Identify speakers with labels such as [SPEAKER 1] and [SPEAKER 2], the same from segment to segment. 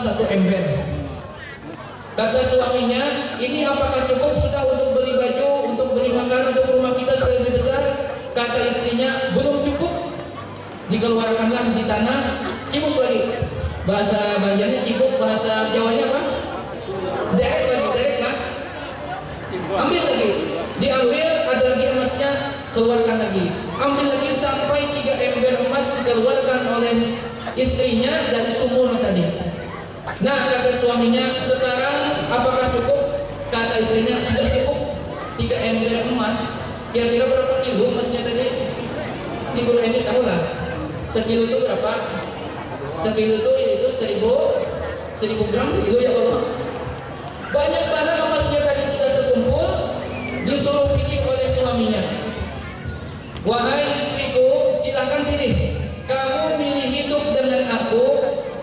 [SPEAKER 1] 1 ember. Kata suaminya, ini apakah cukup sudah untuk beli baju, untuk beli makanan untuk rumah kita supaya lebih besar? Kata istrinya, belum cukup. Dikeluarkanlah di tanah, cibuk lagi. Bahasa Banjarnya cibuk, bahasa Jawanya apa? Derek lagi, derek lah. Ambil lagi, diambil, ada lagi emasnya, keluarkan lagi. Ambil lagi sampai 3 ember emas dikeluarkan oleh istrinya dari sumur tadi. Nah, kata suaminya, sekarang apakah cukup? Kata istrinya, sudah cukup. 3 ember emas. Kira-kira berapa kilo emasnya tadi? Ini guru ini tahu lah. Sekilo itu berapa? Sekilo itu 1000 gram sekilo ya Allah. Banyak banget emasnya tadi sudah terkumpul, disuruh pilih oleh suaminya. Wahai istriku, silakan pilih. Kamu pilih hidup dengan aku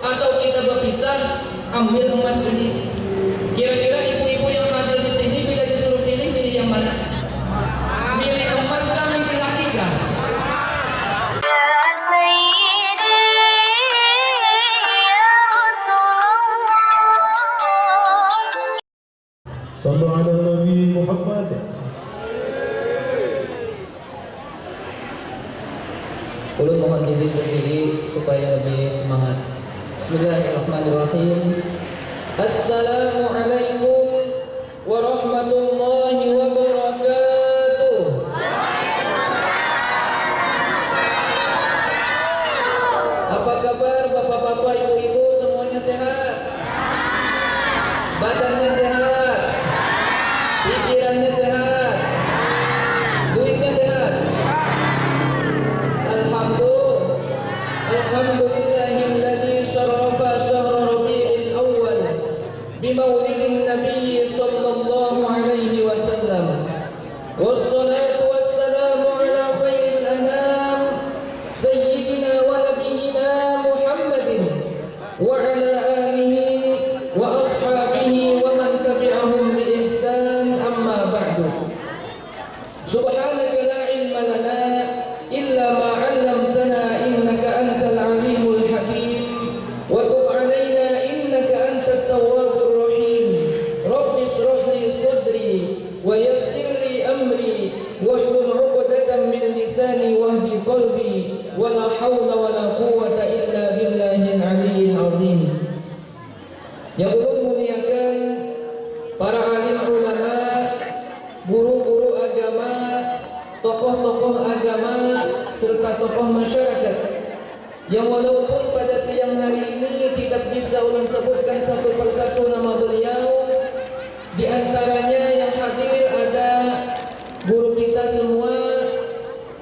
[SPEAKER 1] atau kita berpisah, ambil emas ini. Kira-kira ibu-ibu yang hadir di sini bila disuruh pilih yang mana? Pilih emas kah, pilih laki kah?
[SPEAKER 2] Sallu ala Nabi Muhammad.
[SPEAKER 1] Ulun mohon diri berdiri supaya lebih semangat. Bismillahirrahmanirrahim. Assalamualaikum warahmatullahi wabarakatuh. Apa kabar bapak-bapak, ibu-ibu, semuanya sehat? Badannya sehat? Pikirannya sehat? Duitnya sehat? Alhamdulillahilladzi syarrafa syahra Rabiul Awwal bimaulidin Nabi sallallahu alaihi wasallam. Wassalatu wassalamu ala khairil anam sayyidina wa nabiyyina Muhammadin wa ala alihi wa ashabihi wa man tabi'ahum bi ihsan, amma ba'du. Subhanaka la ilma lana illa ma 'allamtana innaka antal alimul hakim wa tub 'alaina innaka antat tawwabur rahim. Rabbi shrah li sadri wa yassir li amri wahlul 'uqdatam min lisani wahdi qalbi wa la haula wa la quwwata illa billahil aliyyil azim. Yang ulun muliakan para alim ulama, guru-guru agama, tokoh-tokoh agama, serta tokoh masyarakat yang walaupun pada siang hari ini tidak bisa ulun sebutkan satu persatu nama beliau, di antaranya yang hadir ada guru kita semua,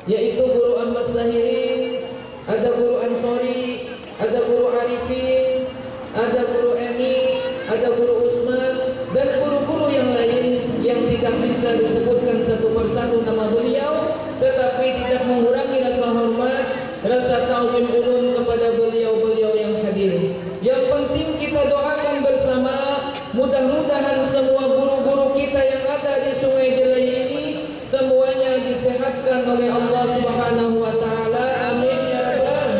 [SPEAKER 1] yaitu Guru Ahmad Zahirin, ada Guru Ansori, ada Guru Arifin, ada Guru Emi, ada Guru Usman, dan guru-guru yang lain yang tidak bisa disebutkan satu persatu nama beliau, tetapi tidak mengurangi rasa hormat, rasa ta'zim ulun kepada beliau-beliau yang hadir. Yang penting kita doakan bersama, mudah-mudahan semua guru-guru kita yang ada di Sungai Delai ini semuanya disehatkan oleh Allah Subhanahu wa taala. Amin ya rabbal.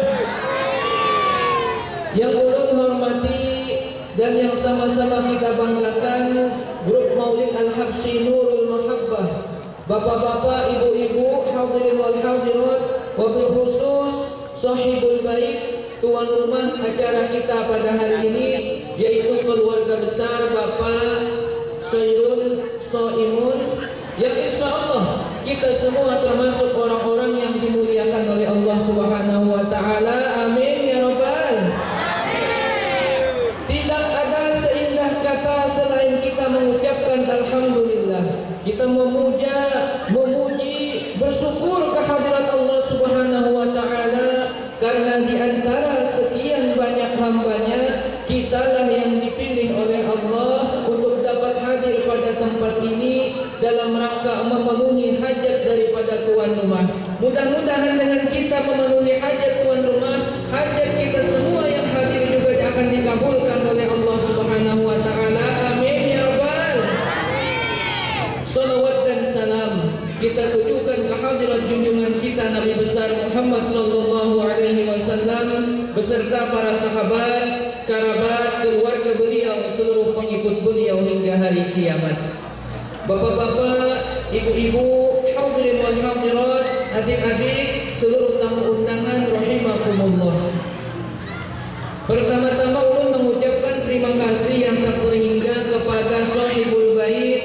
[SPEAKER 1] Yang ulun hormati dan yang sama-sama kita banggakan, grup Maulid Al-Habsyi Nurul Mahabbah, bapak-bapak, ibu-ibu, hadirin wal hadirat, wabil khusus sahibul bait, tuan rumah acara kita pada hari ini, yaitu keluarga besar Bapak Syairun Soimun, yang insya Allah kita semua termasuk orang-orang yang dimuliakan oleh Allah Subhanahu wa taala. Amin ya rabbal. Tidak ada seindah kata selain kita mengucapkan alhamdulillah. Kita memuja, memuji, bersyukur kehadirat Allah Subhanahu wa taala, karena di antara sekian banyak hambanya, kitalah yang dipilih oleh Allah untuk dapat hadir pada tempat ini dalam rangka memenuhi hajat daripada tuan rumah. Mudah-mudahan dengan kita memenuhi hajat tuan rumah, hajat kita semua yang hadir juga akan dikabulkan oleh Allah Subhanahu wa taala. Amin ya rabbal. Salawat dan salam kita tujukan kehadirat junjungan kita Nabi besar Muhammad sallallahu alaihi wasallam beserta para sahabat, kerabat, hari kiamat. Bapak-bapak, ibu-ibu, hadirin wal hadirat, adik-adik, seluruh tamu undangan rahimakumullah. Pertama-tama ulun mengucapkan terima kasih yang tak terhingga kepada sahibul bait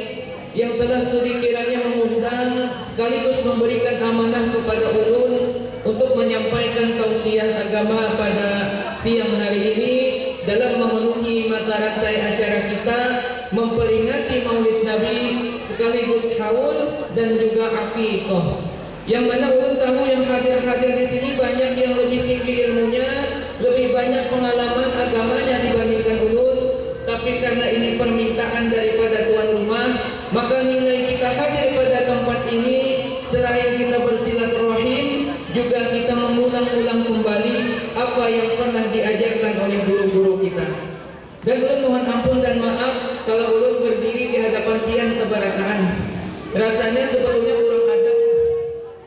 [SPEAKER 1] yang telah sudi kiranya mengundang sekaligus memberikan amanah kepada ulun untuk menyampaikan tausiah agama pada siang hari ini dalam memenuhi mata rantai acara kita memperingati Maulid Nabi sekaligus haul dan juga akikah. Yang mana ulun tahu yang hadir-hadir di sini banyak yang lebih tinggi ilmunya, lebih banyak pengalaman agamanya dibandingkan ulun. Tapi karena ini permintaan daripada tuan rumah, maka nilai kita hadir pada tempat ini selain kita bersilaturahim, juga kita mengulang-ulang kembali apa yang pernah diajarkan oleh guru-guru kita. Dan ulun mohon ampun dan maaf kalau ulun berdiri di hadapan pian sebarataan. Rasanya sebetulnya kurang adab,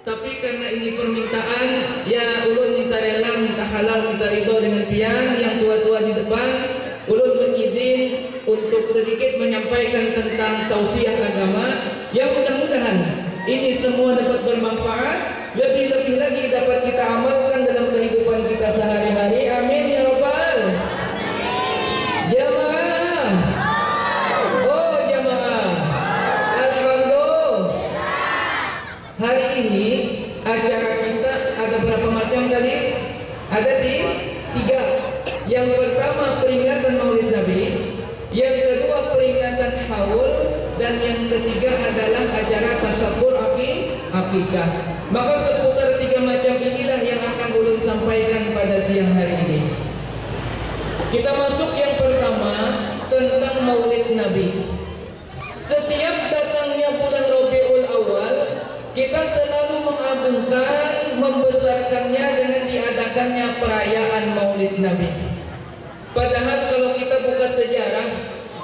[SPEAKER 1] tapi karena ini permintaan, ya ulun minta rela, minta halal, minta ridho dengan pian yang tua-tua di depan. Ulun berizin untuk sedikit menyampaikan tentang tausiah agama yang mudah-mudahan ini semua dapat bermanfaat, lebih-lebih lagi dapat kita amalkan dalam kehidupan kita sehari-hari. Amin ya rabbal jamaah. Oh jamaah, alhamdulillah. Hari ini acara kita ada berapa macam tadi? Ada tiga. Yang pertama peringatan Maulid Nabi, yang kedua peringatan haul, dan yang ketiga adalah acara tasabbur akikah. Maka seputar tiga macam inilah yang akan ulun sampaikan pada siang hari ini. Kita masuk yang pertama tentang Maulid Nabi. Setiap datangnya bulan Rabiul Awal, kita selalu mengagungkan, membesarkannya dengan diadakannya perayaan Maulid Nabi. Padahal kalau kita buka sejarah,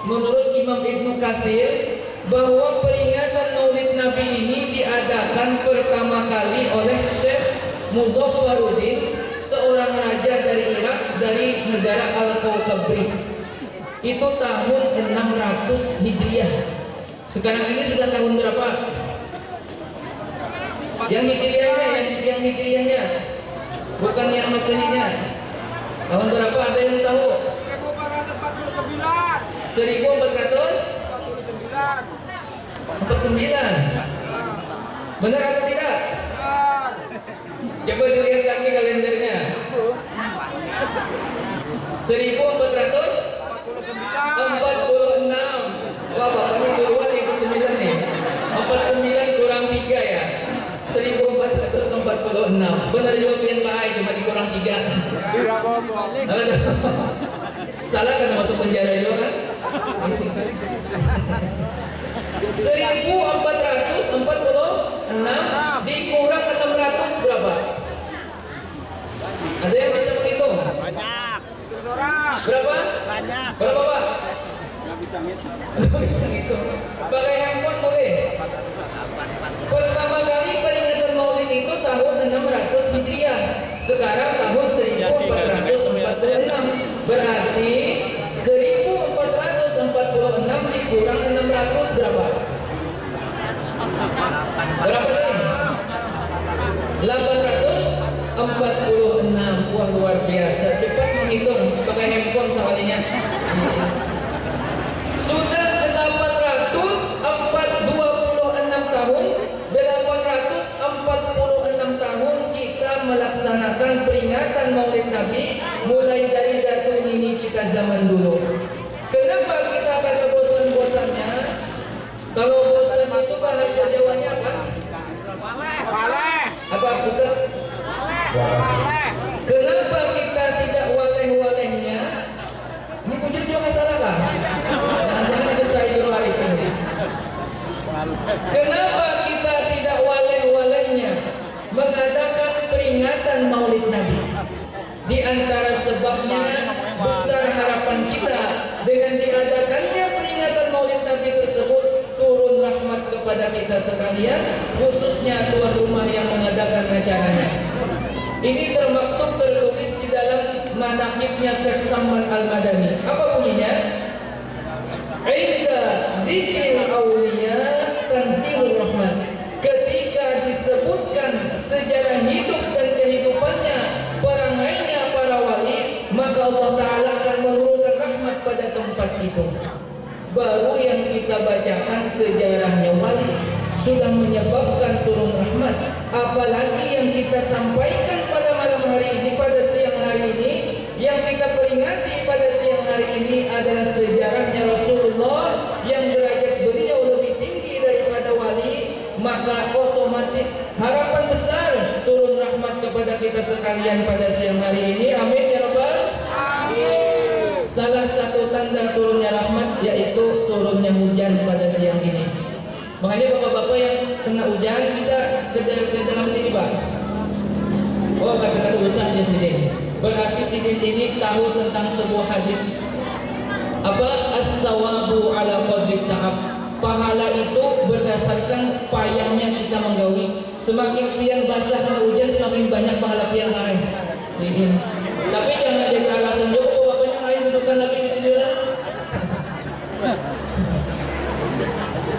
[SPEAKER 1] menurut Imam Ibnu Katsir, bahwa peringatan Maulid Nabi ini diadakan pertama kali oleh Syekh Muzaffaruddin, seorang raja dari Irak, dari negara Al-Qaukabri. Itu tahun 600 Hijriah. Sekarang ini sudah tahun berapa? Yang Hijriahnya, bukan yang Masehinya. Tahun berapa ada yang tahu? 1449. Benar atau tidak? Coba dilihat lagi kalendernya. 1446. Wah, bapaknya duluan ikut 9 nih. 49 kurang 3 ya. 1446. Benar juga pian Pak Ai, cuma dikurang 3. Salah kan masuk penjara juga kan? 1446 dikurang 600 berapa? Ada yang bisa menghitung?
[SPEAKER 3] Banyak.
[SPEAKER 1] Berapa?
[SPEAKER 3] Banyak.
[SPEAKER 1] Berapa Pak? Nggak bisa ngitung. Pakai handphone boleh? Pertama kali peringatan Maulid itu tahun 600 Hijriah. Sekarang tahun 1446. Berarti 1446 dikurang 600 berapa? Berapa tadi? 846. Wah, luar biasa. Cepat menghitung pakai handphone sekalinya. Sudah 826 tahun, 846 tahun kita melaksanakan peringatan Maulid Nabi mulai dari Datuk Nini kita zaman dulu. Kenapa kita kata bosan-bosannya? Kalau bosan itu bahasa Jawanya apa? Apa Ustaz? Kenapa kita tidak waleh-walehnya? Ini pujur juga salah kah? Nah, jangan itu saya dulu hari ini. Kenapa kita tidak waleh-walehnya mengadakan peringatan Maulid Nabi? Di antara sebabnya besar harapan kita dengan diadakannya peringatan Maulid Nabi tersebut, turun rahmat kepada kita sekalian, khususnya tuan rumah yang mengadakan acaranya. Ini termaktub tertulis di dalam manaqibnya Syekh Salman Al-Madani. Apa bunyinya? Inda dzikril awliya tanzilur rahmat. Ketika disebutkan sejarah hidup dan kehidupannya, perangainya para wali, maka Allah Ta'ala akan menurunkan rahmat pada tempat itu. Baru yang kita bacakan sejarahnya wali sudah menyebabkan turun rahmat. Apalagi yang kita sampaikan pada malam hari ini, pada siang hari ini, yang kita peringati pada siang hari ini adalah sejarahnya Rasulullah yang derajat beliau lebih tinggi daripada wali. Maka otomatis harapan besar turun rahmat kepada kita sekalian pada siang hari ini. Amin ya rabbal alamin. Salah satu tanda turunnya rahmat yaitu turunnya hujan pada siang ini. Makanya bapak-bapak yang kena hujan bisa ke dalam sini, Pak. Oh, kata-kata usah ya Sidin. Berarti Sidin ini tahu tentang sebuah hadis. Apa? As-sawabu ala qadri ta'ab. Pahala itu berdasarkan payahnya kita menggawi. Semakin pian basah kena hujan, semakin banyak pahala pian lain. Tapi jangan jadi alasan juga bapaknya lain dudukkan lagi di sini lah.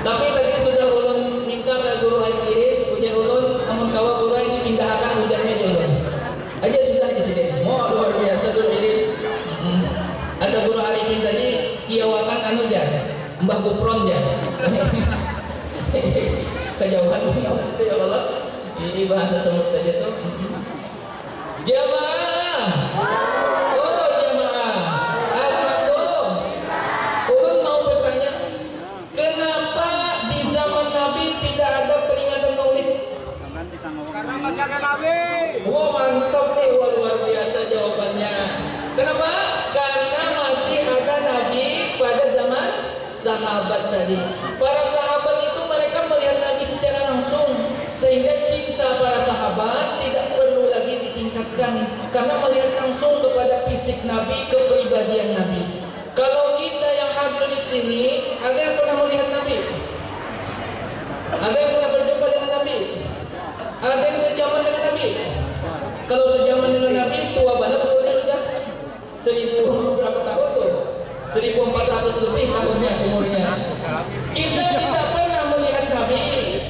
[SPEAKER 1] Tapi tadi sudah ulun minta ke guru Al-Irin, hujan ulun, namun kawa guru ini pindahkan hujannya dulu. Aja susah di sini. Oh, luar biasa guru Irin. Ada guru Al-Irin tadi kiawakan anu jan, Mbah Gupron jan. Kejauhan itu ya Allah. Ini bahasa semut saja tuh. Jamaah. Oh, jamaah. Alhamdulillah. Ulun mau bertanya, kenapa di zaman Nabi tidak ada peringatan Maulid?
[SPEAKER 3] Karena masih ada Nabi.
[SPEAKER 1] Wah, mantap nih, wah, luar biasa jawabannya. Kenapa? Karena masih ada Nabi pada zaman sahabat tadi. Para sahabat itu mereka melihat Nabi secara langsung, sehingga cinta para sahabat tidak perlu lagi ditingkatkan karena melihat langsung kepada fisik Nabi, kepribadian Nabi. Kalau kita yang hadir di sini, ada yang pernah melihat Nabi? Ada yang pernah berjumpa dengan Nabi? Ada yang sejaman dengan Nabi? Kalau sejaman dengan Nabi, tua banget umurnya sudah 1000 berapa tahun tuh? 1400 lebih tahunnya umurnya. Kita tidak pernah melihat Nabi,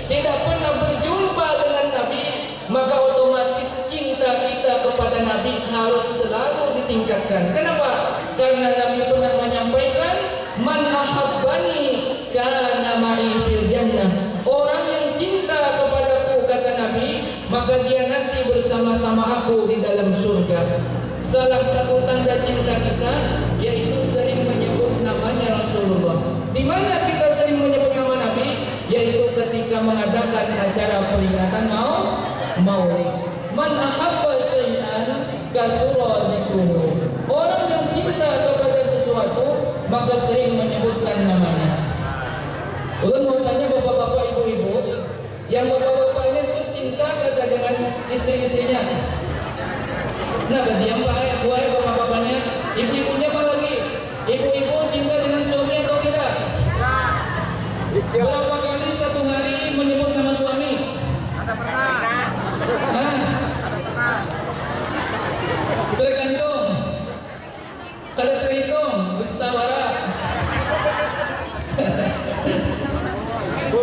[SPEAKER 1] tidak pernah berjumpa dengan Nabi, maka otomatis cinta kita kepada Nabi harus selalu ditingkatkan. Kenapa? Karena Nabi pernah menyampaikan, man ahabbani kana ma'i fil jannah. Orang yang cinta kepadaku, kata Nabi, maka dia nanti bersama-sama aku di dalam surga. Salah satu tanda cinta kita yaitu sering menyebut namanya Rasulullah. Di mana kita sering menyebut nama Nabi? Yaitu ketika mengadakan acara peringatan Maulid. Man ahabba syai'an katsura dzikruhu. Orang yang cinta kepada sesuatu maka sering menyebutkan namanya. Ulun mau tanya bapak-bapak, ibu-ibu, yang bapak-bapaknya itu cinta kata dengan istri-istrinya. Nah, diam Pak, buai bapak-bapaknya, ibu-ibunya apa lagi? Ibu-ibu cinta dengan suami atau tidak? Berapa kali satu hari menyebut nama suami?
[SPEAKER 3] Ada pernah.
[SPEAKER 1] Hah? Tergantung. Kalau terhitung, mustawara.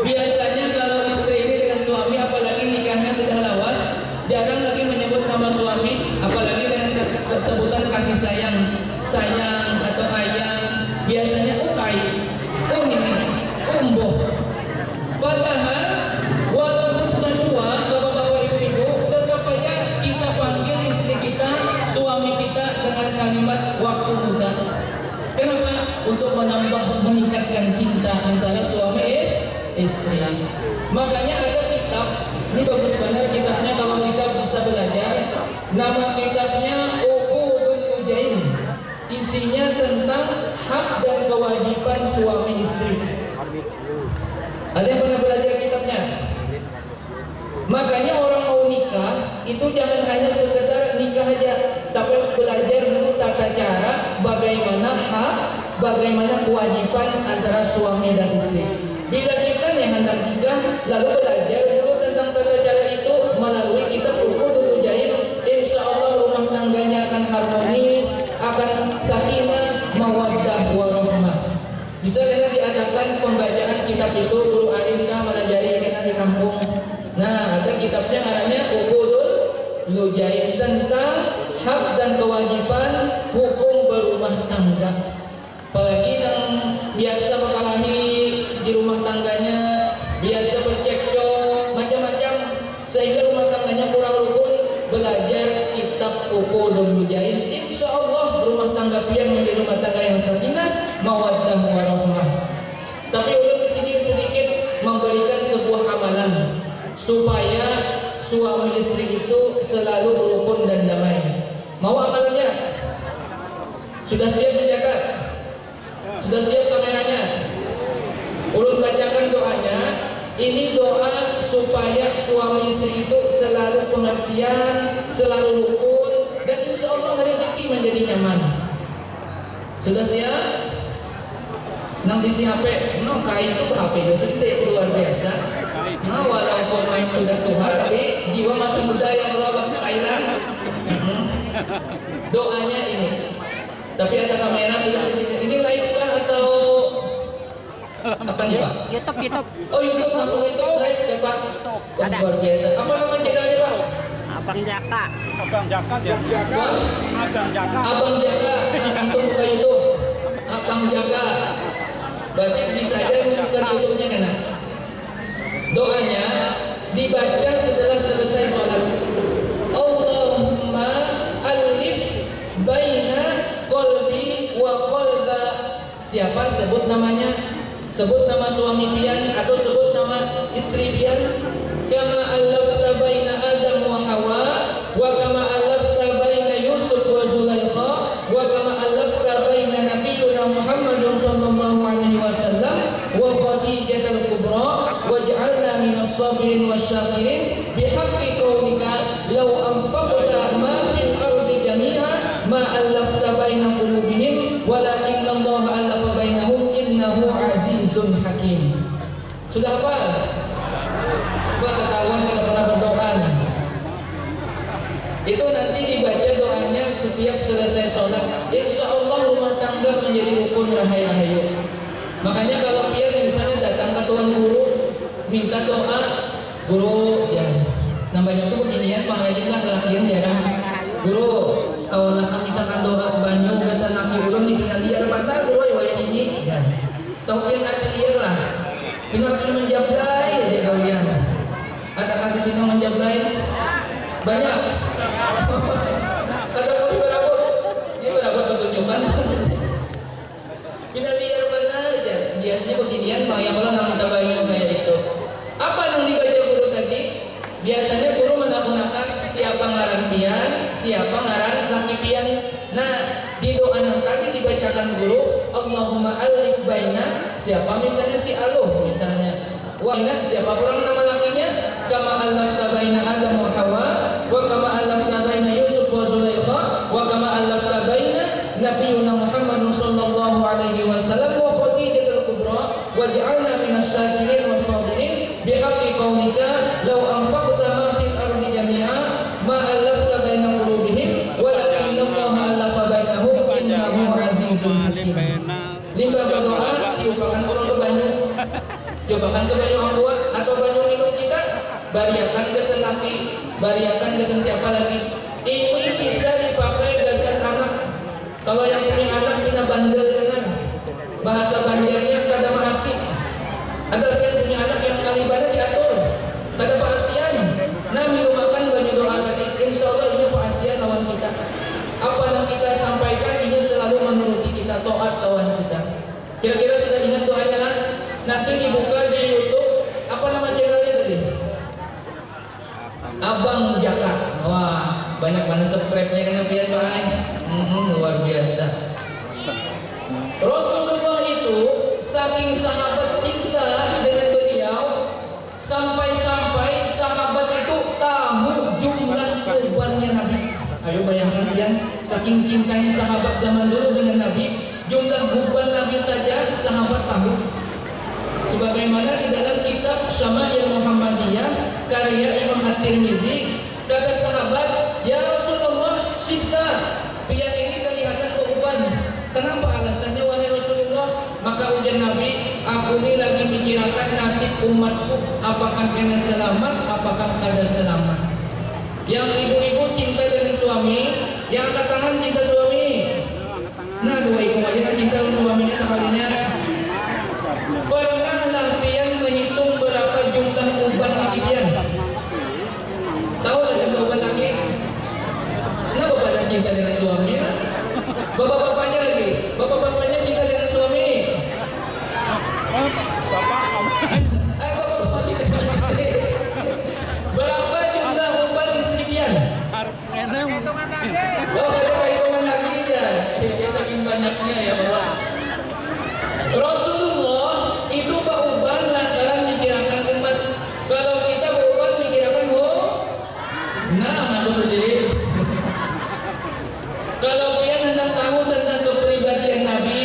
[SPEAKER 1] Biasanya kalau istri ini dengan suami, apalagi nikahnya sudah lawas, jarang lagi menyebut nama suami, apalagi dengan sebutan kasih sayang, sayang atau ayang. Biasanya ukai, ini, umboh. Padahal walaupun sudah tua, bapak-bapak, ibu-ibu, tetap aja kita panggil istri kita, suami kita dengan kalimat waktu muda. Kenapa? Untuk meningkatkan cinta antara suami istri. Makanya ada kitab, ini bagus banget kitabnya kalau kita bisa belajar. Nama kitabnya Uqudul Ujain. Isinya tentang hak dan kewajiban suami istri. Ada yang pernah belajar kitabnya? Makanya orang mau nikah itu jangan hanya sekedar nikah aja, tapi harus belajar dulu tata cara bagaimana hak, bagaimana kewajiban antara suami dan istri. Bila kita nih hendak nikah, lalu belajar dulu tentang tata cara itu melalui kitab Uqudul Ujain, insya Allah rumah tangganya akan harmonis, akan sakinah, mawaddah, warahmah. Bisa karena diadakan mengadakan pembacaan kitab itu guru alim kah melajari kena di kampung. Nah, ada kitabnya ngarannya Uqudul Lujain tentang hak dan kewajiban hukum berumah tangga. Apalagi yang biasa berkelahi di rumah tangganya, biasa bercekcok macam-macam sehingga rumah tangganya kurang rukun, belajar kitab Uqudul Lujain. Insya Allah rumah tangga pian menjadi rumah tangga yang sakinah, mawaddah warahmah. Tapi ulun di sini sedikit memberikan sebuah amalan supaya suami istri itu selalu rukun dan damai. Mau amalannya? Sudah siap menjaga? Sudah siap kameranya? Ulun bacakan doanya. Ini doa supaya suami istri itu selalu pengertian, selalu rukun, dan insya Allah rezeki menjadi nyaman. Sudah siap? Nang isi HP, no kain itu HP itu luar biasa. Nah, walaupun masih sudah tua, tapi jiwa masih muda yang Allah kailan. Doanya ini. Tapi ada kamera sudah di sini. Ini live kah atau apa nih Pak?
[SPEAKER 3] YouTube.
[SPEAKER 1] Oh YouTube, langsung YouTube live ya Pak. Wah, luar biasa. Apa nama channelnya Pak?
[SPEAKER 3] Abang Jaka.
[SPEAKER 1] Wah, Abang Jaka. Langsung buka YouTube. Abang Jaka. Berarti bisa aja buka YouTube-nya kan? Doanya dibaca setelah selesai sholat. Allahumma alif baina qalbi wa qalba. Siapa? Sebut namanya, sebut nama suami pian atau sebut nama istri pian. Kama alafta baina Adam wa Hawa, wa kama alafta baina Yusuf wa Zulaikha, wa kama alafta baina Nabiyyuna Muhammadin sallallahu alaihi wasallam wa Khadijah al-Kubra, waj'alna minas sabirin wasyakirin bihaqqi qaulika law anfaqta ma fil ardi jami'a ma allafta baina qulubihim walakin Allah allafa bainahum innahu azizun hakim. Sudah hafal? Gua ketahuan tidak pernah berdoa. Itu nanti dibaca doanya setiap selesai sholat. Insya Allah rumah tangga menjadi rukun rahayu. Makanya kalau dia misalnya datang ke tuan guru minta doa, guru ya namanya tuh beginian panggilan latihan jarang. Guru kalau nak mintakan doa banyu gasan naki ulun di pinggir liar patah guru ya ini ya. Tahu yang ada liar lah. Pinggir menjablay aja kalian. Ada di sini menjablay banyak. Kata kau berapa? Ini berapa pertunjukan? Pinggir liar benar aja. Biasanya beginian yang kalau nak minta banyu kayak itu. Apa yang dibaca guru tadi? Biasanya guru menggunakan siapa ngaran pian, siapa ngaran laki pian. Nah, di doa yang tadi dibacakan guru, Allahumma alif baina, siapa misalnya si Aluh misalnya. Waina siapa orang nama lakinya? Kama alafta baina Adam wa Hawa, wa kama alafta baina Yusuf wa Zulaikha, wa kama alafta baina Nabiyyuna Muhammadin sallallahu alaihi wasallam wa Khadijah al-Kubra, waj'alna minas syakirin was-sabirin bihaqqi qaulika law anfaqta ma fil ardi jami'a ma allafta baina qulubihim walakin Allah allafa bainahum innahu azizun hakim. Limbah berdoa diupakan orang ke banyu. Cobakan ke banyu orang tua atau banyu minum kita, bariakan gasan laki, bariakan gasan siapa lagi. Ini bisa dipakai gasan anak. Kalau yang punya anak kita bandel dengan bahasa banjarnya kada masih. Ada yang punya anak yang kali pada diatur, kada paasian. Nah minum makan banyak doa tadi, insya Allah ini paasian lawan kita. Apa yang kita sampaikan ini selalu menuruti kita, taat kawan kita. Kira-kira sudah ingat doanya lah. Nanti dibuka di YouTube. Apa nama channelnya tadi? Abang Jaka. Wah, banyak banget subscribe-nya kan biar baik. Luar biasa. Rasulullah itu saking sahabat cinta dengan beliau sampai-sampai sahabat itu tahu jumlah kurbannya Nabi. Ayo bayangkan ya, saking cintanya sahabat zaman dulu dengan Nabi, jumlah kurban Nabi saja sahabat tahu. Sebagaimana di dalam kitab Syama'il Muhammadiyah karya Imam At-Tirmidzi, kata sahabat, ya Rasulullah, sifta pian ini kelihatan kurban. Kenapa alasannya wahai Rasulullah? Maka ujar Nabi, aku ini lagi pikirkan nasib umatku, apakah kena selamat, apakah kada selamat. Yang ibu-ibu cinta dengan suami, yang angkat tangan cinta suami. Nah, dua ibu aja kan cinta dengan suaminya sekalinya. Pernahlah pian menghitung berapa jumlah uban laki pian? Tahu lah jumlah uban laki? Kenapa pada cinta dengan suami? Bapak-bapaknya lagi, bapak-bapaknya cinta dengan suami. Bapak-bapak cinta dengan istri. Berapa jumlah uban istri pian? Oh, ada hitungan lagi ya. Ya saking banyaknya ya Bapak. Rasulullah itu beruban lantaran mikirkan umat. Kalau kita beruban mikirkan nah, aku sendiri. Kalau pian tentang tahu tentang kepribadian Nabi,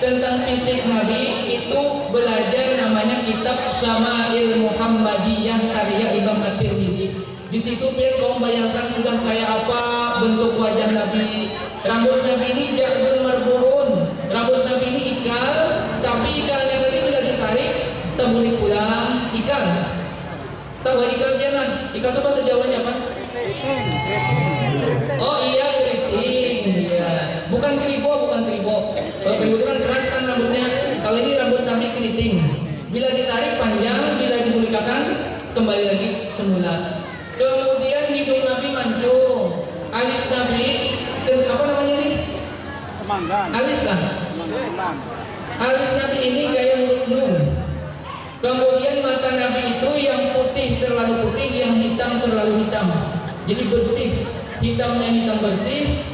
[SPEAKER 1] tentang fisik Nabi, itu belajar namanya kitab Syama'il Muhammadiyah karya Imam At-Tirmidzi. Di situ pian kau bayangkan sudah kayak apa bentuk wajah Nabi. Rambut Nabi ini ja'dun marbu'un. Rambut Nabi ini ikal, tapi ikalnya tadi bila ditarik, temuli pulang ikal. Tahu ikal jangan? Ikal itu bahasa Jawanya apa? Oh iya, keriting. Iya. Bukan keribo, bukan keribo. Kalau keribo itu kan keras kan rambutnya. Kalau ini rambut Nabi keriting. Bila ditarik panjang, bila dimulikakan kembali lagi semula. Kemudian hidung Nabi mancung. Alis Nabi, apa namanya ini?
[SPEAKER 3] Kemanggan.
[SPEAKER 1] Alis lah.
[SPEAKER 3] Kemanggan.
[SPEAKER 1] Alis Nabi ini gaya nun. Kemudian mata Nabi itu yang putih terlalu putih, yang hitam terlalu hitam. Jadi bersih, hitamnya hitam bersih,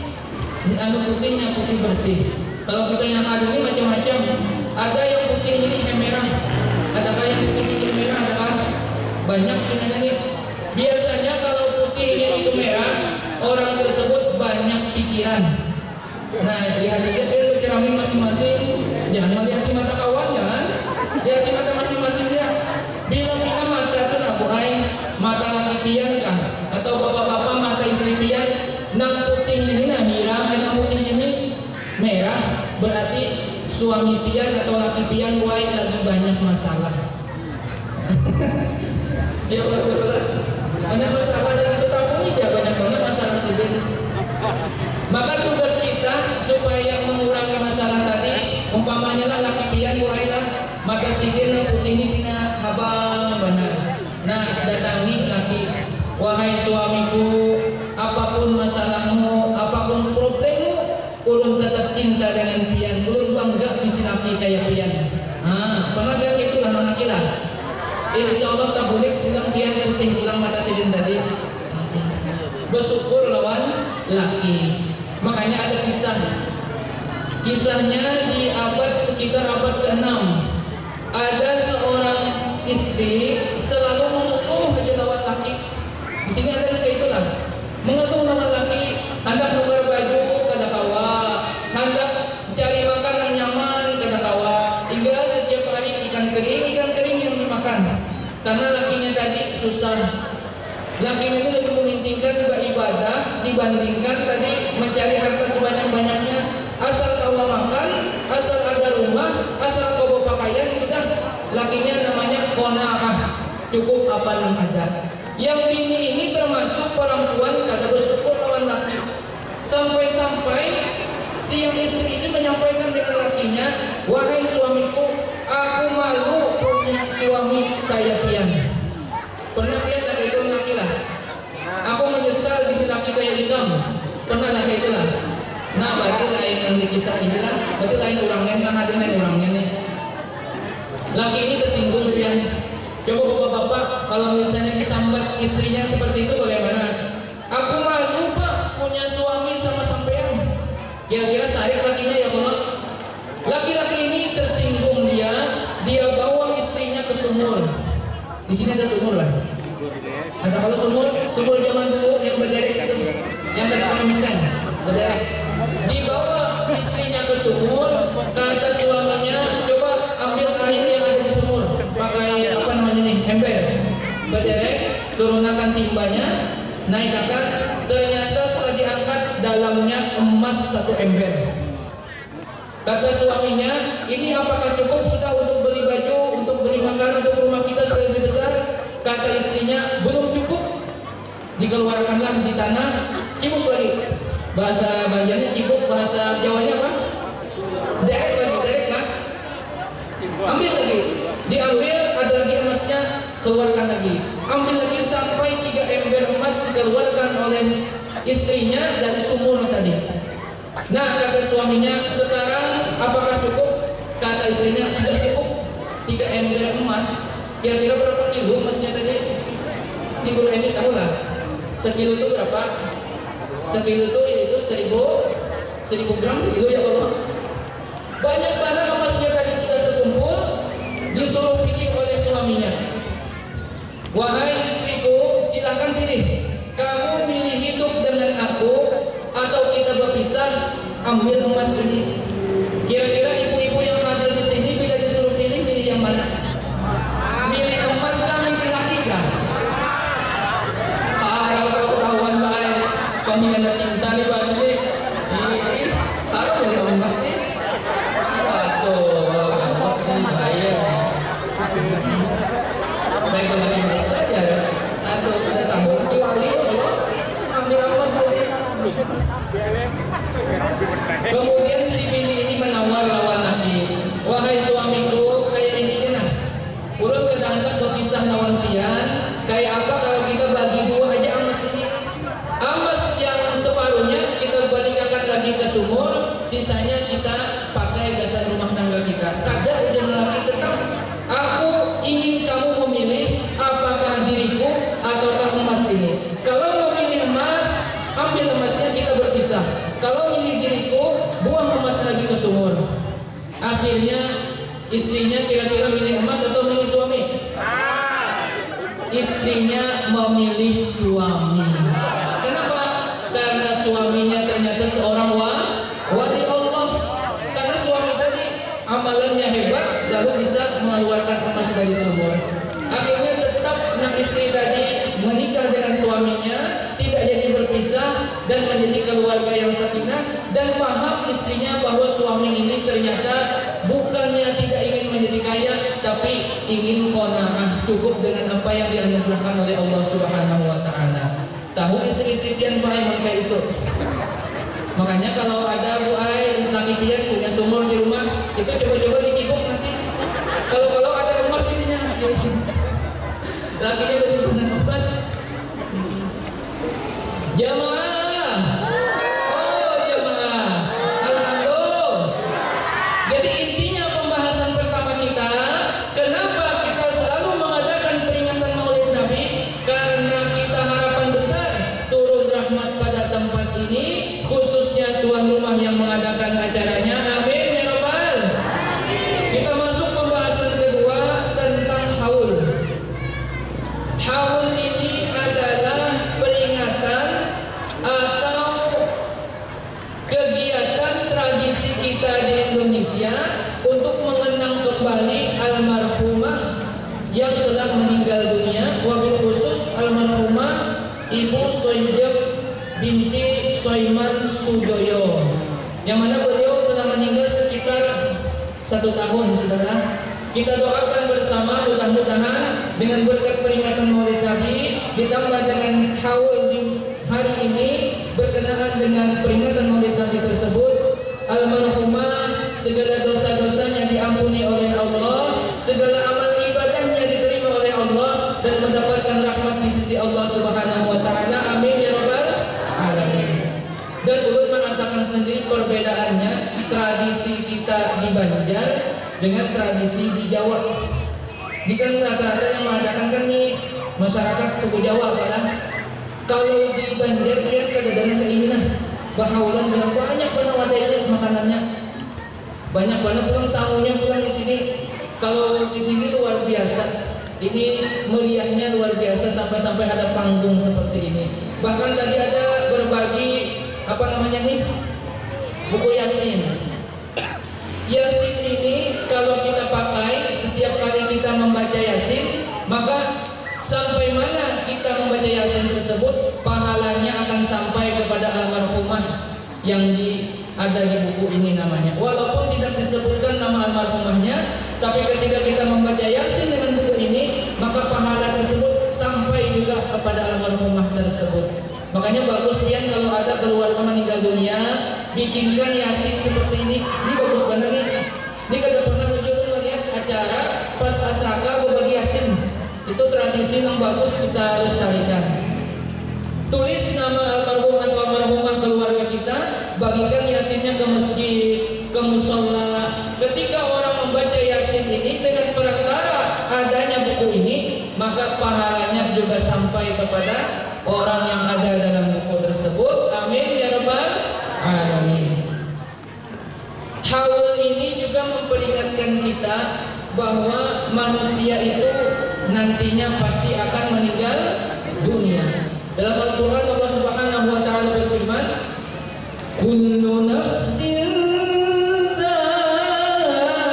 [SPEAKER 1] putihnya putih bersih. Kalau kita yang ada ini macam-macam. Ada yang putih ini merah, adakah yang putih ini merah, adakah banyak ini. Biasanya kalau putihnya itu merah, orang tersebut banyak pikiran. Nah, lihat-lihat dia bercermin masing-masing. Jangan melihat di mata kawan, jangan. Lihat di mata masing-masing dia. Bila kita mata itu nak buai, mata laki pian kah? Atau bapak-bapak mata istri pian, nang putih ini nah merah, nang putih ini merah, berarti suami pian atau laki pian buai lagi banyak masalah. Ya betul. Banyak masalah yang kita tampuni ya, banyak masalah sendiri. Maka tugas kita supaya mengurangi masalah tadi, umpamanya lah laki pian buailah maka sidin yang putih ini pina habang benar. Nah, datangi laki, wahai suamiku, apapun masalahmu, apapun problemmu, ulun tetap cinta dengan pian, ulun bangga misi laki kayak pian. Pernah bilang itu lah laki lah. Insya Allah tak boleh pulang pian putih pulang mata sidin tadi. Bersyukur lawan laki. Makanya ada kisahnya di abad sekitar abad ke-6. Ada seorang istri selalu mengeluh aja lawan laki. Di sini ada kayak itulah, mengeluh lawan laki, hendak nuker baju kada kawa, hendak cari makan yang nyaman kada kawa, hingga setiap hari ikan kering yang dimakan. Karena lakinya tadi susah. Laki ini lebih mementingkan beribadah dibandingkan tadi mencari harta sebanyak-banyaknya. Asal kau makan, asal ada rumah, asal kau berpakaian, sudah lakinya namanya qanaah, cukup apa yang ada. Yang bini ini termasuk perempuan kada bersyukur lawan laki. Sampai-sampai si yang istri ini menyampaikan dengan lakinya, wahai suamiku, aku malu punya suami kayak pian. Pernah pian lagi itu laki lah. Aku menyesal bisa laki kayak hitam. Pernah lagi itu lah. Nah, berarti lain yang dikisah ini lah. Berarti lain orangnya kan ada lain orangnya nih. Laki ini tersinggung pian. Coba bapak-bapak kalau misalnya disambat istrinya seperti itu bagaimana? Aku malu pak punya suami sama sampean. Kira-kira sehari lakinya ya kalau laki-laki ini tersinggung dia bawa istrinya ke sumur. Di sini ada sumur lah. Ada kalau sumur zaman dulu yang berderet itu, yang kata pengemiskan, berderet. Dibawa istrinya ke sumur, kata suaminya, coba ambil air yang ada di sumur, pakai apa namanya nih, ember. Berderet, turunkan timbanya, naikkan. Ternyata setelah diangkat dalamnya emas 1 ember. Kata suaminya, ini apakah cukup sudah untuk beli baju? kata istrinya belum cukup, dikeluarkanlah di tanah, cibuk lagi. Bahasa Banjarnya cibuk, bahasa Jawanya apa? Derek lagi, derek lah. Ambil lagi, diambil, ada lagi emasnya, keluarkan lagi. Ambil lagi sampai 3 ember emas dikeluarkan oleh istrinya dari sumur tadi. Nah, kata suaminya, sekarang apakah cukup? Kata istrinya, sudah cukup. 3 ember emas. Kira-kira berapa kilo emasnya tadi? Di Guru Eni tahu lah. Sekilo itu berapa? Sekilo itu yaitu 1000 gram sekilo ya Allah. Banyak banget emasnya tadi sudah terkumpul, disuruh pilih oleh suaminya. Wahai istriku, silakan pilih. Kamu milih hidup dengan aku atau kita berpisah, ambil emas ini. Kira-kira ibu-ibu yang hadir di sini bila disuruh pilih yang mana? Milih emas kah, milih laki kah? Harap kalau ketahuan baik, kami ada cinta nih Pak ini. Harap milih emas nih. Aduh, gampang nih bahaya. Baik lagi saja. Atau kita tambah kali, ambil emas tadi. Kemudian si bini ini menawar lawan lagi. Wahai suamiku, kayak ini nah. Ulun kadang-kadang berpisah lawan pian. Kayak apa kalau kita bagi 2 aja emas ini? Emas yang separuhnya kita balikan lagi ke sumur, sisanya kita pakai gasan rumah tangga kita. Kadang udah lagi tetap. Aku ingin kamu memilih apakah diriku ataukah emas ini. Kalau memilih emas, ambil emasnya, kita berpisah. Kalau milih diriku, buang emas lagi ke sumur. Akhirnya istrinya kira-kira milih emas atau milih suami? Istrinya memilih suami. Kenapa? Karena suaminya ternyata seorang wali Allah. Karena suami tadi amalannya hebat, lalu bisa mengeluarkan emas dari sumur. Akhirnya tetap istri tadi menikah dengan suaminya, tidak jadi berpisah dan menjadi keluarga yang sakinah, dan paham istrinya bahwa suami ini ternyata bukannya tidak ingin menjadi kaya, tapi ingin qanaah, cukup dengan apa yang dianugerahkan oleh Allah Subhanahu wa taala. Tahu istri-istri pian baik maka itu. Makanya kalau ada Bu Ai, laki pian punya sumur di rumah, itu coba-coba dikibuk nanti. Kalau ada emas di sini, lakinya bersimpan emas. Jamaah, jamaah, alhamdulillah. Jadi intinya pembahasan pertama kita, kenapa kita selalu mengadakan peringatan Maulid Nabi? Karena kita harapan besar turun rahmat pada tempat ini, khususnya tuan rumah yang mengadakan acaranya. Amin ya Rabbal. Kita masuk pembahasan kedua tentang haul. Haul ini adalah peringatan atau kegiatan tradisi kita di Indonesia untuk mengenang kembali almarhumah yang telah meninggal dunia, wabil khusus almarhumah Ibu Soijab binti Soiman Sujoyo, yang mana beliau telah meninggal sekitar 1 tahun, saudara. Kita doakan bersama, mudah-mudahan dengan berkat peringatan Maulid Nabi ditambah dengan haul di hari ini berkenaan dengan peringatan Maulid Nabi tersebut, almarhumah segala dosa-dosanya diampuni oleh Allah, segala amal ibadahnya diterima oleh Allah dan mendapatkan rahmat di sisi Allah Subhanahu wa taala. Amin ya rabbal alamin. Dan ulun merasakan sendiri perbedaannya tradisi kita di Banjar dengan tradisi di Jawa. Ini kan rata-rata yang mengadakan kan nih masyarakat suku Jawa kan. Kalau di Banjar dia kadang-kadang keinginan bahaulan dengan banyak banget wadahnya makanannya. Banyak banget pulang sangunya pulang di sini. Kalau di sini luar biasa. Ini meriahnya luar biasa sampai-sampai ada panggung seperti ini. Bahkan tadi ada berbagi apa namanya nih? Buku Yasin. Yasin ini kalau kita pakai setiap kali kita membaca Yasin, maka sampai mana kita membaca Yasin tersebut, pahalanya akan sampai kepada almarhumah yang ada di buku ini namanya. Walaupun tidak disebutkan nama almarhumahnya, tapi ketika kita membaca Yasin dengan buku ini, maka pahala tersebut tersebut. Makanya bagus pian kalau ada keluarga meninggal dunia, bikinkan yasin seperti ini. Ini bagus banget nih. Ini kada pernah kunjung melihat acara pas asraka berbagi yasin. Itu tradisi yang bagus kita lestarikan. Tulis nama almarhum atau almarhumah keluarga kita, bagikan yasinnya ke masjid, ke musola. Ketika orang membaca yasin ini dengan perantara adanya buku ini, maka pahalanya juga sampai kepada orang yang ada dalam buku tersebut. Amin ya rabbal alamin. Haul ini juga memperingatkan kita bahwa manusia itu nantinya pasti akan meninggal dunia. Dalam Al-Quran Allah Subhanahu wa taala berfirman, "Kullu nafsin dha'iqatul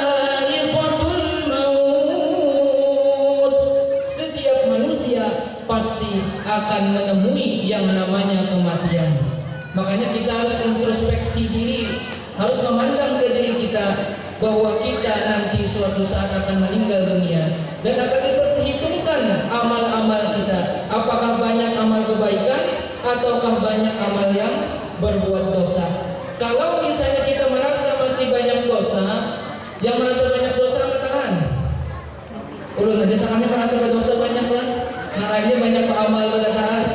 [SPEAKER 1] maut." Setiap manusia pasti akan menemui yang namanya kematian. Makanya kita harus introspeksi diri, harus memandang ke diri kita bahwa kita nanti suatu saat akan meninggal dunia dan akan diperhitungkan amal-amal kita. Apakah banyak amal kebaikan ataukah banyak amal yang berbuat dosa. Kalau misalnya kita merasa masih banyak dosa, yang merasa banyak dosa angkat tangan. Ulun aja sakannya merasa berdosa banyak lah. Makanya banyak amal pada taat.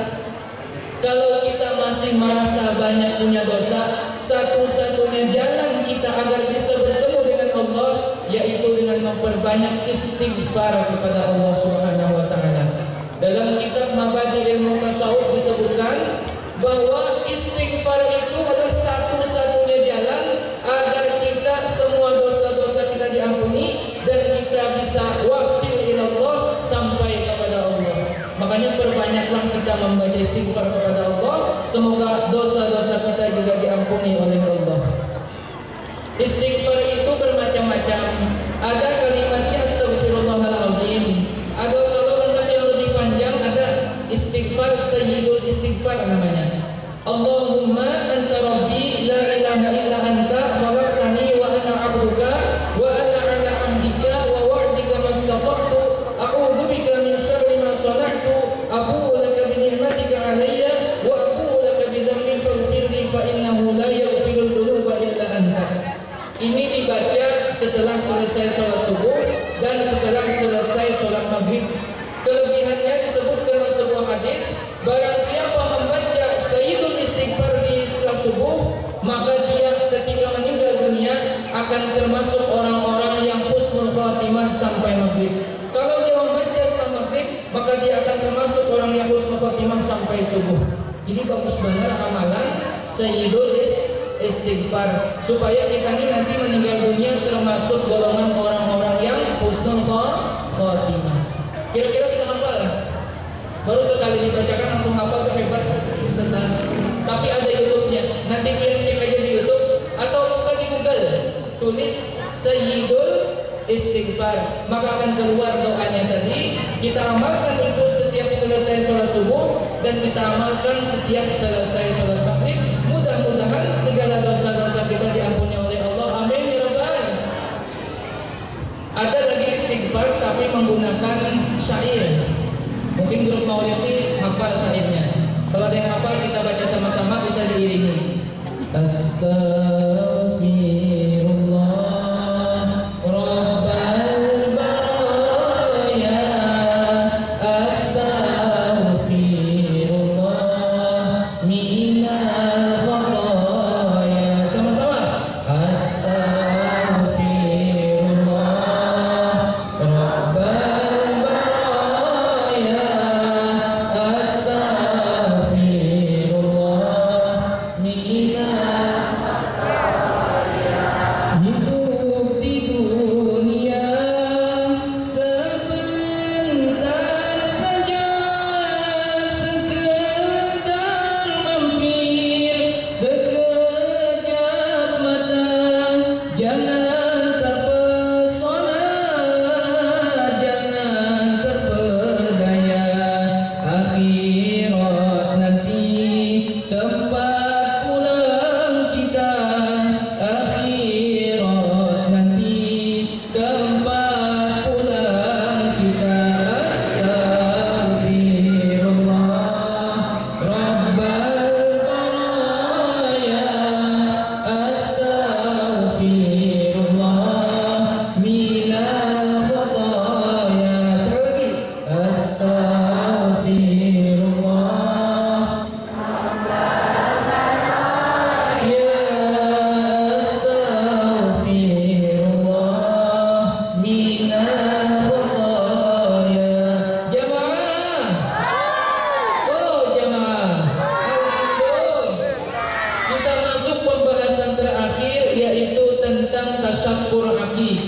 [SPEAKER 1] Kalau kita masih merasa banyak punya dosa, satu-satunya jalan kita agar bisa bertemu dengan Allah yaitu dengan memperbanyak istighfar kepada Allah Subhanahu wa taala. Dalam kitab Mabadi Ilmu Tasawuf disebutkan bahwa istighfar itu adalah satu-satunya jalan agar kita semua dosa-dosa kita diampuni dan kita bisa wasil ila Allah sampai kepada Allah. Makanya perbanyaklah kita membaca istighfar kepada Allah, semoga dosa-dosa kita juga diampuni oleh Allah. Istighfar itu bermacam-macam. Ada kalimatnya astagfirullahaladzim. Ada kalau untuk yang lebih panjang ada istighfar sayyidul istighfar namanya. Allahumma anta rabbi la ilaha illa anta khalaqtani wa ana 'abduka wa ana 'ala 'ahdika wa wa'dika mastata'tu a'udzu bika min syarri ma sana'tu abu'u laka bi ni'matika 'alayya wa abu'u laka bi dhanbi faghfirli fa innahu la yaghfiru dhunuba illa anta. Ini dibaca setelah selesai sholat subuh dan setelah selesai sholat maghrib. Kelebihannya disebut dalam sebuah hadis, barang siapa membaca sayyidul istighfar di setelah subuh, maka dia ketika meninggal dunia akan termasuk orang-orang yang husnul khatimah sampai maghrib. Kalau dia membaca setelah maghrib, maka dia akan termasuk orang yang husnul khatimah sampai subuh. Ini bagus banget amalan sayyidul istighfar supaya kita ini nanti meninggal dunia termasuk golongan orang-orang yang husnul khatimah. Kira-kira sudah hafal? Baru sekali dibacakan langsung hafal, tuh hebat Ustaz. Tapi ada YouTube-nya. Nanti kalian cek aja di YouTube atau buka di Google. Tulis sayyidul istighfar, maka akan keluar doanya tadi. Kita amalkan itu setiap selesai sholat subuh dan kita amalkan setiap selesai sholat maghrib. Mudah-mudahan segala dosa-dosa kita diampuni oleh Allah. Amin ya rabbal. Ada lagi istighfar tapi menggunakan syair. Mungkin grup maulid ini hafal syairnya. Kalau ada yang hafal kita baca sama-sama, bisa diiringi. Astaghfirullah Rabbal baraya, astaghfirullah minal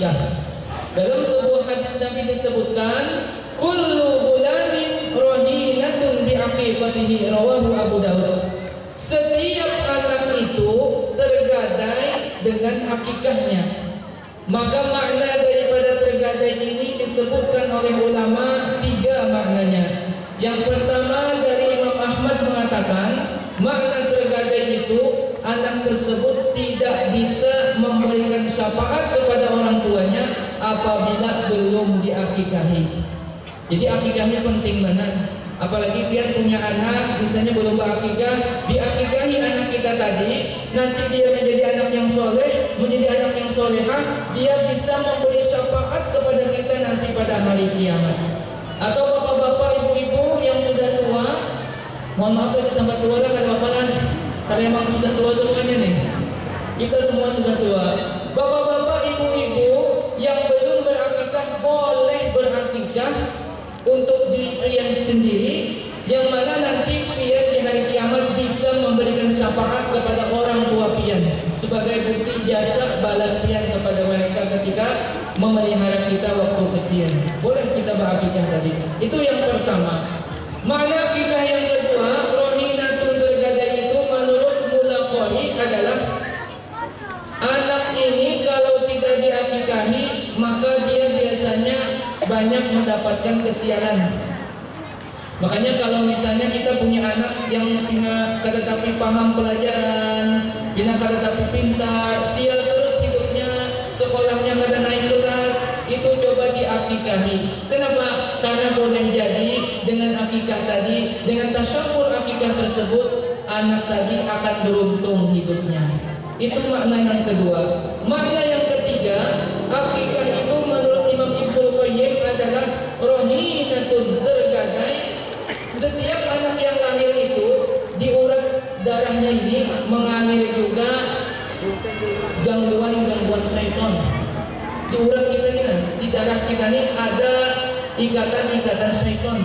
[SPEAKER 1] akikah. Dalam sebuah hadis Nabi disebutkan, kullu gulamin rahinatun bi aqiqatihi, rawahu Abu Dawud. Setiap anak itu tergadai dengan akikahnya. Maka makna daripada tergadai ini disebutkan oleh ulama 3 maknanya. Yang pertama dari Imam Ahmad mengatakan makna tergadai itu anak tersebut tidak bisa memberikan syafaat kepada orang tuanya apabila belum diakikahi. Jadi akikahnya penting banget. Apalagi dia punya anak, misalnya belum berakikah, diakikahi anak kita tadi, nanti dia menjadi anak yang soleh, menjadi anak yang solehah, dia bisa memberi syafaat kepada kita nanti pada hari kiamat. Atau bapak-bapak, ibu-ibu yang sudah tua, mohon maaf tadi sampai tua lah kata bapak lah, karena emang sudah tua semuanya nih. Kita semua sudah tua. Bapak-bapak, ibu-ibu yang belum berakikah boleh berakikah untuk diri pian sendiri, yang mana nanti pian di hari kiamat bisa memberikan syafaat kepada orang tua pian sebagai bukti jasa balas pian kepada mereka ketika memelihara kita waktu kecil. Boleh kita berakikah tadi. Itu yang pertama. Makna akikah yang kedua, rohinatun tergadai itu menurut Mulaqani adalah anak ini kalau tidak diakikahi maka dia biasanya banyak mendapatkan kesialan. Makanya kalau misalnya kita punya anak yang kada tapi paham pelajaran, kada tapi pintar, sial terus hidupnya, sekolahnya kada naik kelas, itu coba diakikahi. Kenapa? Karena boleh jadi dengan akikah tadi, dengan tasyakur akikah tersebut, anak tadi akan beruntung hidupnya. Itu makna yang kedua. Makna yang ketiga, akikah itu menurut Imam Ibnu Qayyim adalah rohinatun tergadai. Setiap anak yang lahir itu di urat darahnya ini mengalir juga gangguan-gangguan syaitan. Di urat kita ini, di darah kita ini ada ikatan-ikatan syaitan,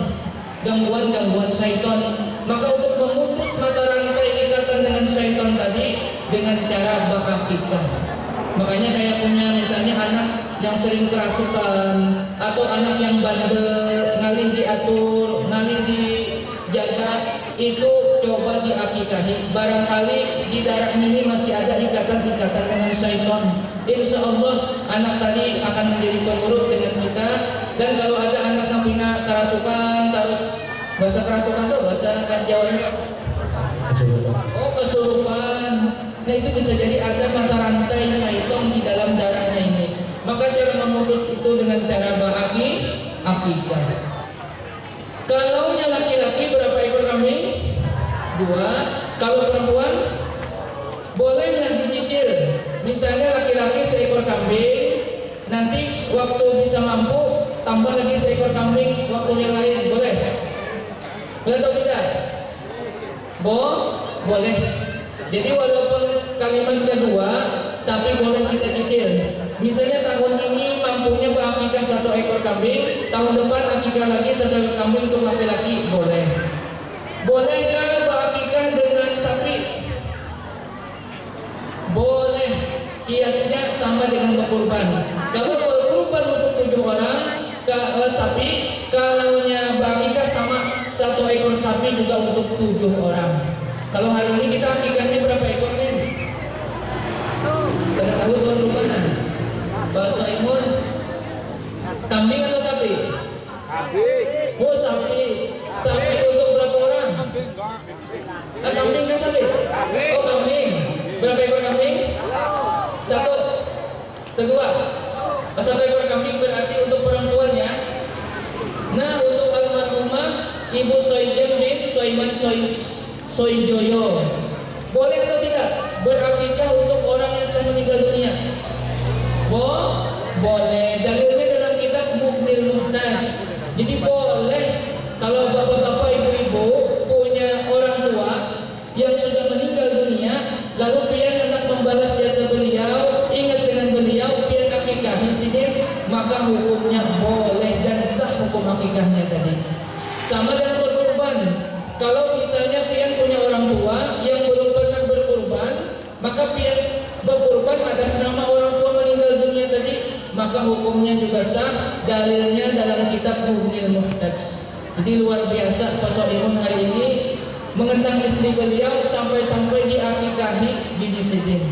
[SPEAKER 1] gangguan-gangguan syaitan. Maka untuk memutus mata rantai ikatan dengan syaitan tadi dengan cara berakikah. Makanya kayak punya misalnya anak yang sering kerasukan atau anak yang bandel, ngalih diatur, ngalih dijaga, itu coba diakikahi. Barangkali di darahnya ini masih ada ikatan-ikatan dengan syaitan. Insya Allah anak tadi akan menjadi pengurut dengan kita. Dan kalau ada anak yang punya kerasukan, terus bahasa kerasukan tuh bahasa Jawa. Oh, kesurupan. Nah itu bisa jadi ada mata rantai syaitan di dalam darahnya ini. Maka cara memutus itu dengan cara akikah. Kalau yang laki-laki berapa ekor kambing? 2. Kalau perempuan bolehlah dicicil. Misalnya laki-laki seekor kambing, nanti waktu bisa mampu tambah lagi seekor kambing waktu yang lain, boleh? Boleh atau tidak? Boleh. Jadi walaupun kalimat kedua, tapi boleh kita cicil. Misalnya tahun ini mampunya berakikah 1 ekor kambing, tahun depan akikah lagi 1 ekor kambing untuk laki-laki, boleh. Bolehkah berakikah dengan sapi? Boleh. Kiasnya sama dengan berkurban. Kalau berkurban untuk 7 orang sapi, kalaunya berakikah sama 1 ekor sapi juga untuk 7 orang. Kalau hari ini kita akikahnya berapa ekor nih? Tidak tahu tuan rumah. Bahasa Imun, kambing atau sapi? Oh sapi. Sapi untuk berapa orang? Kambing kan sapi? Oh kambing. Berapa ekor kambing? 1. Kedua, 1 ekor kambing berarti untuk perempuannya. Nah untuk almarhumah Ibu Soijem bin Soiman Soijoyo, boleh atau tidak berakikah untuk orang yang telah meninggal dunia? Boleh. Dalilnya dalam kitab Mughnil Muhtaj. Jadi boleh kalau bapak-bapak, ibu-ibu punya orang tua yang sudah meninggal dunia, lalu pian hendak membalas jasa beliau, ingat dengan beliau, pian akikah di sini, maka hukumnya boleh dan sah hukum akikahnya tadi. Sama dengan berkurban. Kalau misalnya pian punya orang tua yang belum pernah berkurban, maka pian berkurban atas nama orang tua meninggal dunia tadi, maka maka hukumnya juga sah. Dalilnya dalam kitab Mughnil Muhtaj. Jadi luar biasa Pak Soimun hari ini mengenang istri beliau sampai-sampai diakikahi di sini.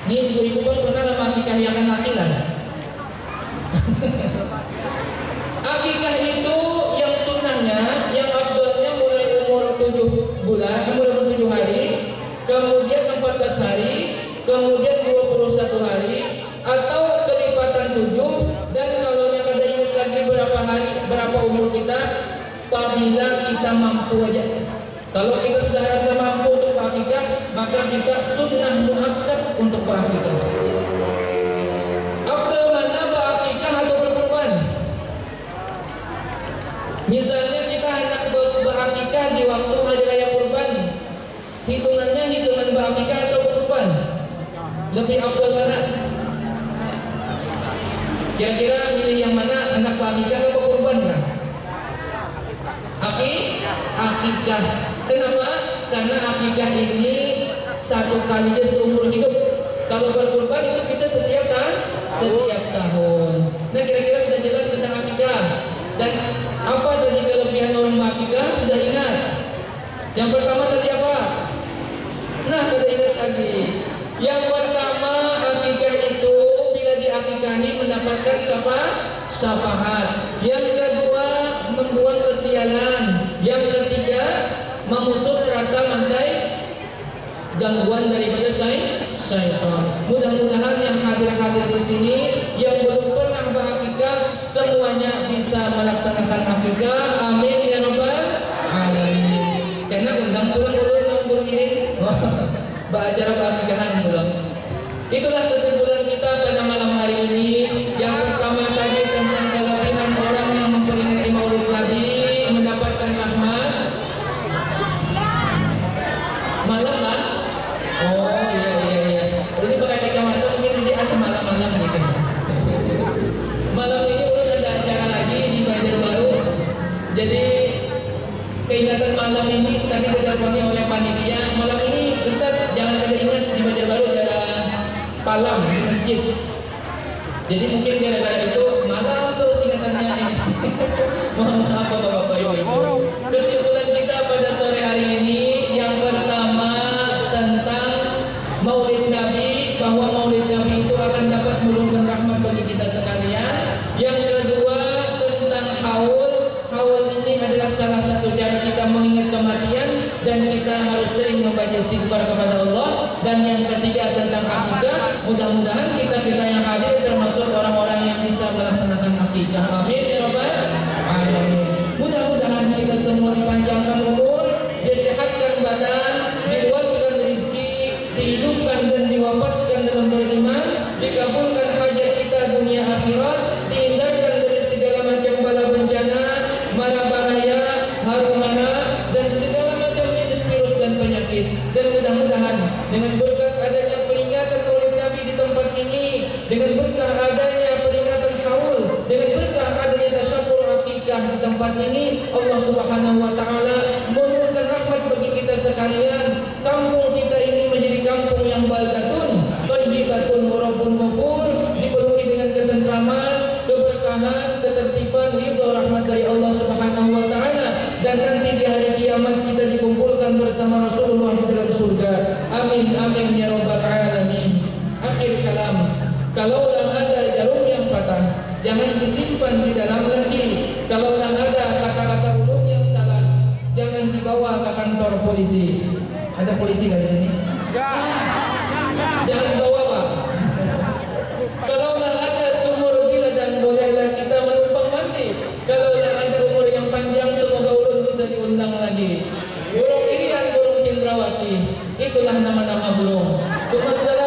[SPEAKER 1] Ini ibu-ibu pun pernah lama akikah yang laki lah. Akikah itu yang sunnahnya, yang afdalnya mulai umur 7 bulan, umur 7 hari, kemudian 14 hari, kemudian 21 hari, atau kelipatan 7. Dan kalau yang ada ingat lagi berapa hari, berapa umur kita, apabila kita mampu aja. Kalau kita sudah rasa mampu untuk berakikah, maka kita sunnah muakkad untuk berakikah. Afdal mana berakikah atau berkurban? Misalnya kita hendak berakikah di waktu hari raya kurban, hitungannya hitungan berakikah atau berkurban? Lebih afdal mana? Kira-kira milih yang mana, hendak berakikah atau berkurban kan? Akikah. Kenapa? Karena akikah ini satu kalinya seumur hidup. Kalau berkurban itu bisa setiap tahun. Nah, kira-kira sudah jelas tentang akikah. Dan apa tadi kelebihan orang akikah? Sudah ingat? Yang pertama tadi apa? Nah, sudah ingat lagi. Yang pertama, akikah itu bila diakikahi mendapatkan syafaat. Yang kedua, membuang kesialan. Yang ketiga, memutus rantai gangguan daripada syaitan. Mudah-mudahan yang hadir-hadir di sini yang belum pernah berakikah semuanya bisa melaksanakan akikah. Amin ya rabbal alamin. Karena undang pulang ulun ini, acara berakikahan pulang. Itulah kesimpulan kita pada malam hari ini. Yang pertama tadi tentang kelebihan orang yang memperingati Maulid Nabi mendapatkan rahmat. Malam kan? Oh iya. Berarti pakai kacamata mungkin jadi asal malam-malam gitu. Malam ini ulun ada acara lagi di Banjarbaru. Jadi keingatan malam ini tadi diteleponi oleh panitia. Malam ini Ustaz jangan ada ingat di Banjarbaru ada palang di masjid. Jadi mungkin gara-gara itu malam terus ingatannya. Mohon maaf Bapak-bapak Ibu. Kesimpulan kita pada sore hari ini yang pertama tentang Maulid Nabi, bahwa Maulid Nabi itu akan dapat menurunkan rahmat bagi kita sekalian. Yang kedua tentang haul ini adalah salah satu cara kita mengingat kematian dan kita harus sering membaca istighfar kepada Allah. Dan yang ketiga tentang akikah, mudah-mudahan kita yang hadir termasuk orang-orang yang bisa melaksanakan akikah. Amin ya rabbal alamin. Mudah-mudahan kita semua dipanjangkan umur, disehatkan badan, diluaskan rezeki, dihidupkan dan diwafatkan dalam beriman, dikabulkan hajat kita dunia akhirat, dihindarkan dari segala macam bala bencana, mara bahaya, huru-hara dan segala macam jenis virus dan penyakit. Dan mudah-mudahan dengan berkat adanya peringatan Maulid Nabi di tempat ini, dengan berkah adanya peringatan haul, dengan berkah adanya tasyafur akikah di tempat ini, Allah Subhanahu wa taala menurunkan rahmat bagi kita sekalian. Kampung kita ini menjadi kampung yang baldatun thayyibatun wa rabbun ghafur, dipenuhi dengan ketentraman, keberkahan, ketertiban, ridha rahmat dari Allah Subhanahu wa taala. Dan nanti di hari kiamat kita dikumpulkan bersama Rasulullah di dalam surga. Amin amin ya rabbal alamin. Akhir kalam, kalaulah ada jarum yang patah, jangan disimpan di dalam laci. Kalaulah ada kata-kata ulun yang salah, jangan dibawa ke kantor polisi. Ada polisi kan di sini? Jangan dibawa Pak. Kalaulah ada sumur bila dan bolehlah kita menumpang mandi. Kalaulah ada umur yang panjang, semoga ulun bisa diundang lagi. Burung irian, burung cendrawasih, itulah nama-nama burung. Wassalam.